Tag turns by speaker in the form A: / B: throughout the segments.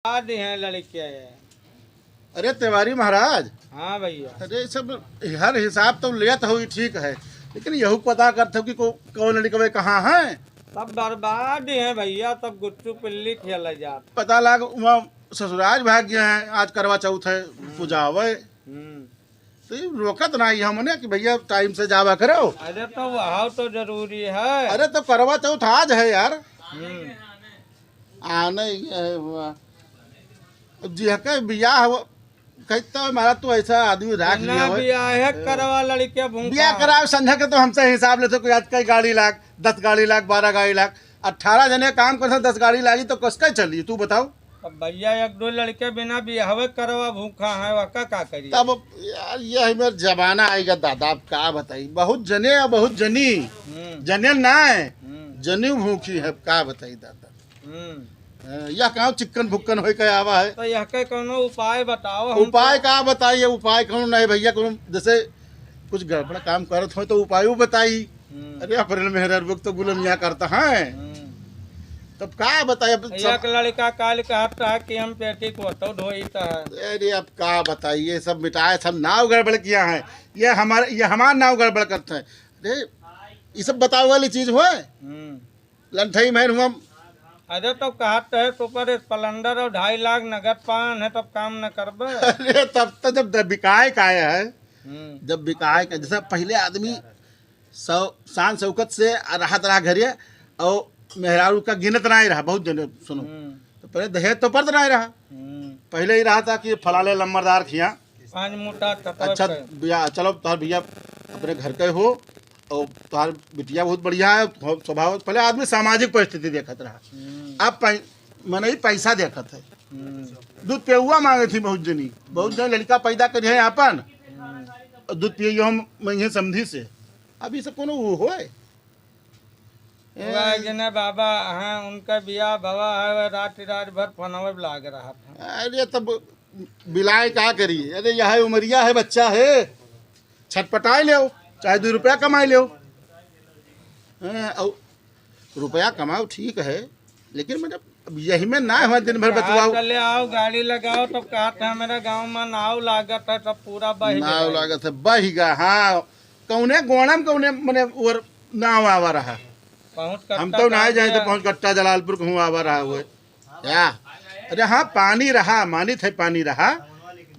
A: आदि हैं लड़के।
B: अरे तिवारी महाराज।
A: हाँ भैया।
B: अरे सब हर हिसाब तो लेत हो ठीक है, लेकिन यहू पता करते हो कि कौन लड़के कहाँ है।
A: सब बर्बाद ही है भैया, सब गुच्चू पिल्ली खेल जाते।
B: पता लग वहाँ ससुराल भाग गए हैं, आज करवा चौथ है पूजा आवे तो ये रोकत नहीं हमने कि भैया टाइम से जावा करो।
A: अरे तो वहाँ तो जरूरी है।
B: अरे तो करवा चौथ आज है यार। आने जी के बियाह कहता हमारा तो ऐसा आदमी राख लिया
A: बियाह है करवा लड़के
B: बियाह कराओ संध्या के तो हमसे हिसाब लेते कोई आज कई गाड़ी लाख 10 गाड़ी लाख 12 गाड़ी लाख 18 जने काम कर 10 गाड़ी लागी तो कसका चली तू बताओ।
A: अब भैया एक दो लड़के बिना बियाह करवा भूखा है वका का करिए।
B: तब यार ये मेरा जमाना आएगा दादा, आप क्या बताई बहुत जने और बहुत जनी जने ना है जनी भूखी है क्या बताई दादा। यह कहाँ चिक्कन भुक्कन हो के आवा है
A: तो यह के कोनो उपाय बताओ।
B: उपाय क्या बताइए, उपाय कौन नहीं भैया कौन जैसे कुछ गड़बड़ काम करत हो तो उपाय बताई। अरे अप्रैल मेहर बुक तो गुलमिया करता है तब क्या बताइए।
A: एक लड़का काल कहता है कि हम पेटी को तो ढोईता है।
B: अरे अब क्या बताइए सब मिटाए सब नाव गड़बड़ किया है, ये हमारा नाव गड़बड़ करते हैं। अरे ये सब बताओ वाली चीज हुआ लंठई महन हुआ।
A: अरे तो कहते है सुपर स्प्लेंडर और 2.5 लाख नगद पान है तब काम न करबे।
B: अरे तब तो जब बिकाए का है जब बिकाए का जैसे पहले आदमी शान शौकत से राहत रहा घरे और मेहरारू का गिनत नहीं रहा। बहुत जने सुनो तो पहले दहेज तो पड़ता नहीं रहा, पहले ही रहा था कि फलाले लम्बरदार खिया
A: 5 मुठा
B: अच्छा भैया चलो तुम्हार भैया अपने घर के हो और तुम्हार बिटिया बहुत बढ़िया है स्वभाव। पहले आदमी सामाजिक परिस्थिति देखत रहा, अब मैंने ही पैसा देखत है। दूध पेहुआ मांगे थी बहुत जनी लड़का पैदा करी है अपन दूध पिए हम मैं समझी से। अभी सब कोनो वो हो
A: जने बाबा हाँ उनका बियाह भवा है रात भर फनवे लाग रहा था।
B: अरे तब बिलाए क्या करिए। अरे यह उमरिया है बच्चा है छटपटाए ले चाहे 2 रुपया कमाए ले रुपया कमाओ ठीक है, लेकिन मतलब यही में ना हुआ दिन भर बतवाओ।
A: चले आओ गाड़ी लगाओ तब कहते हैं मेरा गांव में नाव लागत है सब पूरा बह
B: नाव लागत है बहिगा। हाँ कौने गोणम कौने मने और नाव आवा रहा हम तो ना जाए तो पहुंच कट्टा जलालपुर कहूँ आवा रहा हुए या। अरे हाँ पानी रहा मानित है पानी रहा,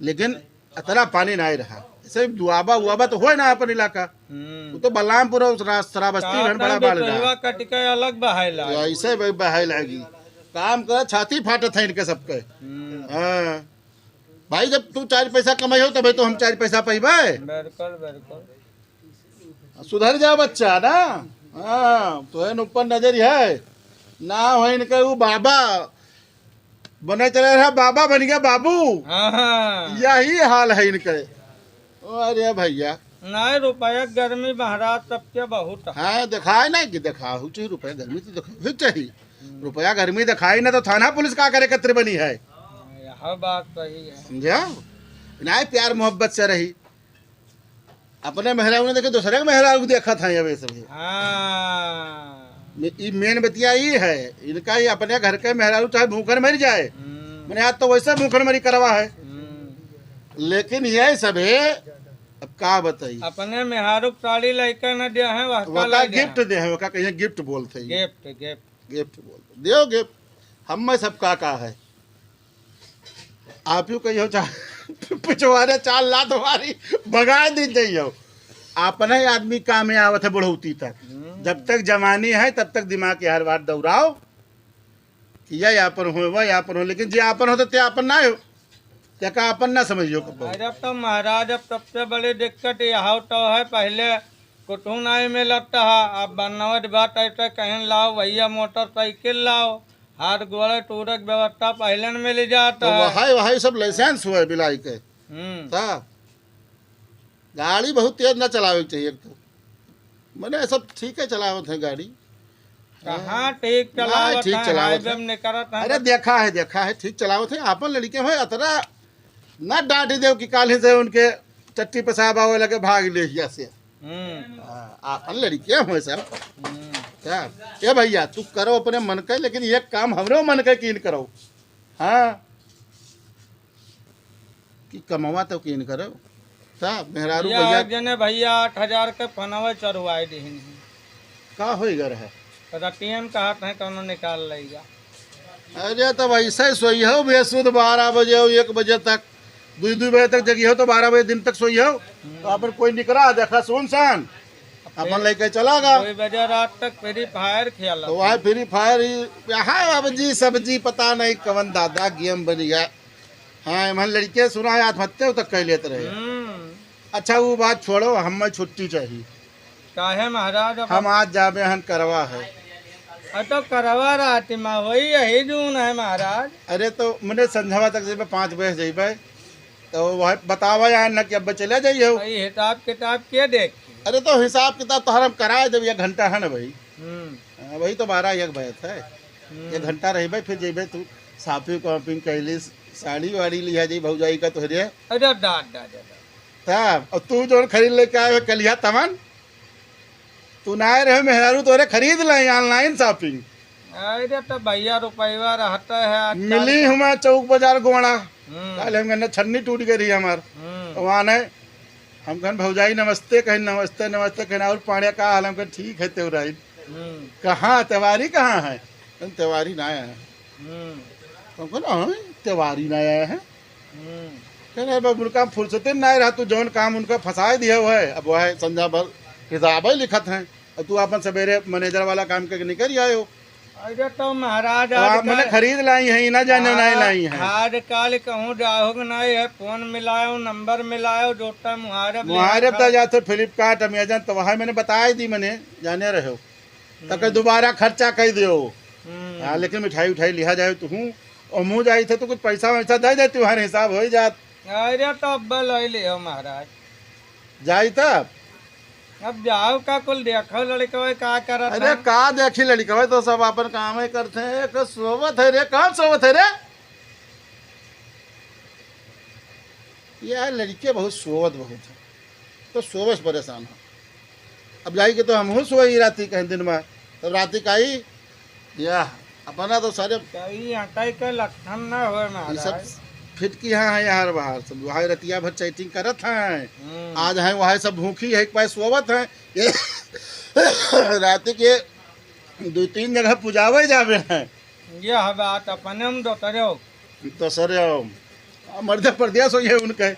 B: लेकिन अतरा पानी नहीं रहा। ऐसे दुआबा उआबा तो हो ना अपन इलाका वो तो बलरामपुर श्रावस्ती में बड़ा बाल रहा
A: कट के अलग बहायला
B: ऐसे बहाय लगी काम कर छाती फाटत है इनके सबके। हाँ भाई जब तू 4 पैसा कमाई हो तब तो हम 4 पैसा पैबे।
A: बिल्कुल बिल्कुल
B: सुधर जाओ बच्चा ना। हाँ तो है ऊपर नजर है ना हो इनके वो बाबा बने चले रहा बाबा बन गया बाबू। यही हाल है इनके। अरे भैया
A: नहीं रुपया गर्मी महाराज सबके बहुत।
B: हाँ दिखाए ना कि दिखाओ चाहिए रुपया गर्मी तो दिखा चाहिए। रुपया गर्मी दिखाई ना तो थाना पुलिस का करे कत्र बनी है।
A: यह बात सही है
B: समझा ना प्यार मोहब्बत से रही अपने मेहरारू ने देखे दूसरे के मेहरारू देखा था ये सब। मेन बतिया ये है इनका ही अपने घर के मेहरारू चाहे भूखन मर जाए मैंने आज तो वैसे भूखन मरी करवा है, लेकिन ये सब है अब क्या बताइए।
A: अपने मेहरारू साड़ी लेकर न दे हैं
B: वका गिफ्ट दे हैं वका कहीं गिफ्ट बोलते हैं
A: गिफ्ट गिफ्ट
B: गिफ्ट बोलते देओ गिफ्ट हम में सब का है। आप यू कहियो पिछवारे 4 लात हमारी भगा दी जाइए। अपने आदमी काम में आवत है बढ़ोती तक, जब तक जवानी है तब तक दिमाग के हर बार दौड़ाओ कि यह यापन हो वह यापन हो, लेकिन जे आपन हो तो ते आपन ना हो ते का आपन ना समझियो।
A: अरे तो महाराज अब सबसे बड़ी दिक्कत यह तो है पहले कुटुम नहीं मिलता है। अब बनवट बात ऐसे कहीं लाओ भैया मोटरसाइकिल लाओ हाथ गोड़े टूरक व्यवस्था पहले न मिल जाता है।
B: वही सब लाइसेंस हुआ बिलाई के था गाड़ी बहुत तेज ना चलावे चाहिए तो मैंने सब ठीक है चलावत है गाड़ी।
A: कहाँ ठीक चलावत
B: ठीक चलावत
A: है।
B: अरे देखा है ठीक चलावत है। आपन लड़के में अतरा ना डांट दे कि काले से उनके चट्टी पेशाब आवे लगे भाग ले से। आपन लड़के हुए सब क्या ये भैया तू करो अपने मन के, लेकिन ये काम हमरो मन के कीन करो। हाँ कि कमवा तो किन करो साहब मेहरारू
A: भैया
B: भैया
A: एक जने भैया 8,000 के फनवे चढ़वाए दीन
B: का होई गर है।
A: रतियन कहत है कौनो निकाल लेगा।
B: अरे तब ऐसे ही सोई हो बेसुध 12 बजे हो 1 बजे तक 2 बजे तक जगी हो तो 12 बजे दिन तक सोई हो तो अपन कोई निकला देखा सुनसान अपन लेके चला गा
A: 2 बजे रात तक फ्री फायर खेला
B: तो वहाँ फ्री फायर यहाँ अब जी सब्जी पता नहीं कवन दादा गेम बन गया। हाँ मन लड़के सुना है आत्महत्या तक कह लेते रहे। अच्छा वो बात छोड़ो हमें छुट्टी चाहिए
A: काहे महाराज
B: हम आज जाबे हन करवा है।
A: तो करवा राती माँ वही यही जून है महाराज।
B: अरे तो मैंने संझवा तक जेबे 5 बजे जेबे तो वह बतावा यार न कि अब चले जाइए
A: भाई हिसाब किताब के देख।
B: अरे तो हिसाब किताब तो हम कराए जब 1 घंटा है ना भाई वही तो 12-1 बजे है 1 घंटा रही भाई फिर जेबे तू शॉपिंग वॉपिंग कैली साड़ी वाड़ी लिया जी भौजाई का तोहरे।
A: अरे दादा
B: साहब और तू जो खरीद लेके आए कलिया तमन तू ना रहे मेहरारू तोरे खरीद लाई ऑनलाइन शॉपिंग।
A: अरे तो भैया रुपया रहता है
B: मिली हमें चौक बाजार गोड़ा कल हम कहने छन्नी टूट गई रही हमार तो वहाँ ने हम कहन भौजाई नमस्ते कहें नमस्ते नमस्ते कहना और पाड़िया का हाल हम कहें ठीक है त्योराई कहाँ त्योहारी कहाँ है त्योहारी ना आया है हम कहना त्योहारी ना आया है कहना उनका फुर्सते ना रहा तू जौन काम उनका फंसाए दिया हुआ है अब वह संध्या भर किताब लिखत हैं और तू अपन सवेरे मैनेजर वाला काम करके निकल आए हो।
A: अरे तो महाराज
B: मैंने खरीद लाई है ना जाने नहीं लाई है
A: आज काल कहूँ जाओगे नहीं है फोन मिलायो नंबर मिलायो जोटा
B: मुहारब तो जाते फ्लिपकार्ट अमेजन तो वहाँ मैंने बताया दी मैंने जाने रहे हो तो दोबारा खर्चा कर दो। हाँ लेकिन मिठाई उठाई लिया जाए तू और मुँह जाई थे तो कुछ पैसा वैसा दे दे तुम्हारे हिसाब हो जात।
A: अरे तो अब ले लियो महाराज
B: जाई तब
A: अब जाओ का कुल देखो लड़का का कर।
B: अरे का देखी लड़का तो सब अपन काम ही करते हैं सोवत है रे कौन सोवत है रे यार लड़के बहुत सोवत बहुत है तो सोवस परेशान हो। अब जाई के तो हम सोई राती कहीं दिन में तब राती का ही या अपना तो सारे
A: का लक्षण न हो महाराज
B: फिटकी है यार बाहर सब वहाँ रतिया भर चैटिंग करत हैं आज है वहाँ सब भूखी है एक पास सोवत है ये रात के 2-3 जगह पुजावे जावे हैं
A: ये बात अपने हम
B: तो सर मध्य प्रदेश हो ये उनके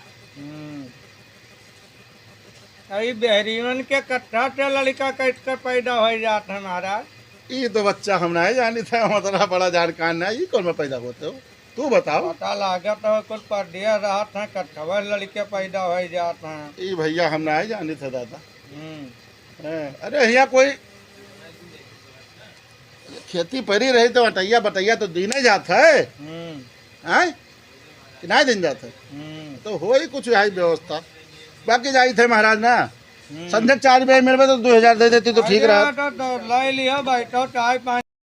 A: अभी बहरीवन के कट्ठा से लड़का कट कर पैदा हो जाता है महाराज।
B: ये तो बच्चा हम नहीं जानी था मतलब बड़ा जानकार नहीं कौन में पैदा होते हो तू बताओ
A: पता लागत है कुछ पर दिया रहा था कट्ठवा लड़के पैदा हो जाते हैं।
B: ये भैया हम नहीं जानी थे दादा। अरे यहाँ कोई खेती पड़ी रही तो अटैया बटैया तो दीने जाता है कि नहीं दिन जाते तो हो ही कुछ यही व्यवस्था बाकी जाई थे महाराज ना संध्या 4 बजे मेरे में तो 2000 दे देती तो ठीक रहा।
A: ले लिया बैठो चाय पानी